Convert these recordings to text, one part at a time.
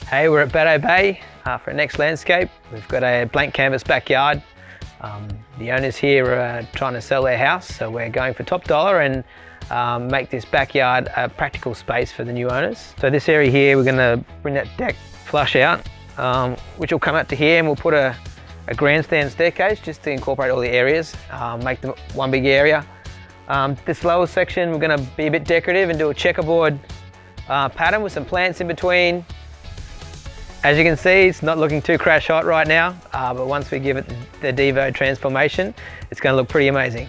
Hey, we're at Bateau Bay for our next landscape. We've got a blank canvas backyard. The owners here are trying to sell their house, so we're going for top dollar and make this backyard a practical space for the new owners. So this area here, we're going to bring that deck flush out, which will come out to here, and we'll put a grandstand staircase just to incorporate all the areas, make them one big area. This lower section, we're going to be a bit decorative and do a checkerboard pattern with some plants in between. As you can see, it's not looking too crash hot right now, but once we give it the Devo transformation, it's going to look pretty amazing.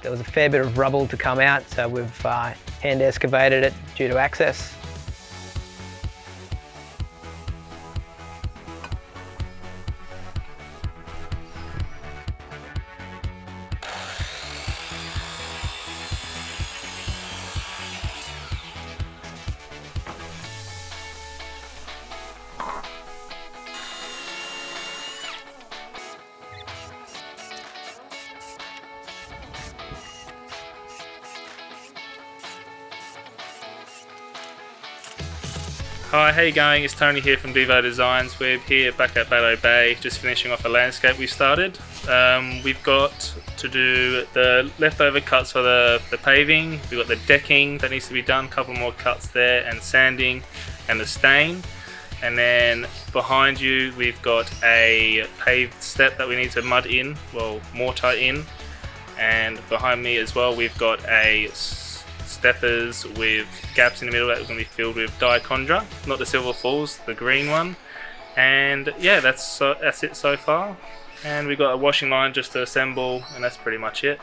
There was a fair bit of rubble to come out, so we've hand excavated it due to access. Hi, how you going? It's Tony here from Devo Designs. We're here back at Bateau Bay, just finishing off a landscape we started. We've got to do the leftover cuts for the paving. We've got the decking that needs to be done, a couple more cuts there, and sanding and the stain. And then behind you we've got a paved step that we need to mud in, well, mortar in. And behind me as well we've got a steppers with gaps in the middle that are going to be filled with Dichondra, not the Silver Falls, the green one. And yeah, that's it so far. And we've got a washing line just to assemble, and that's pretty much it.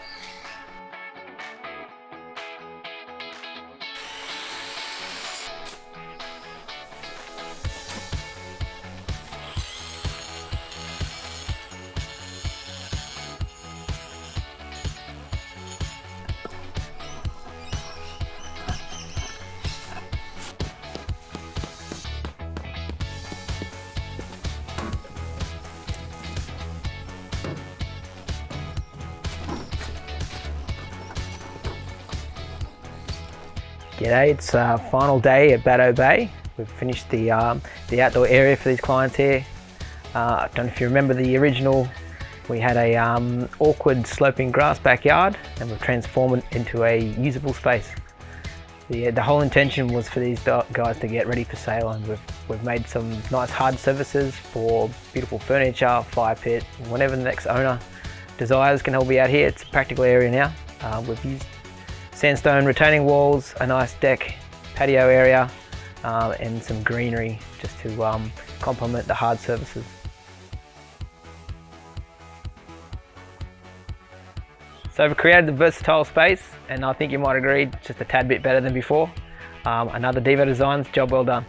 G'day, it's final day at Bateau Bay. We've finished the outdoor area for these clients here. I don't know if you remember the original. We had a awkward sloping grass backyard, and we've transformed it into a usable space. The whole intention was for these guys to get ready for sale, and we've made some nice hard surfaces for beautiful furniture, fire pit, whatever the next owner desires can all be out here. It's a practical area now. We've used sandstone retaining walls, a nice deck, patio area, and some greenery just to complement the hard surfaces. So we've created a versatile space, and I think you might agree, just a tad bit better than before. Another Devo Designs, job well done.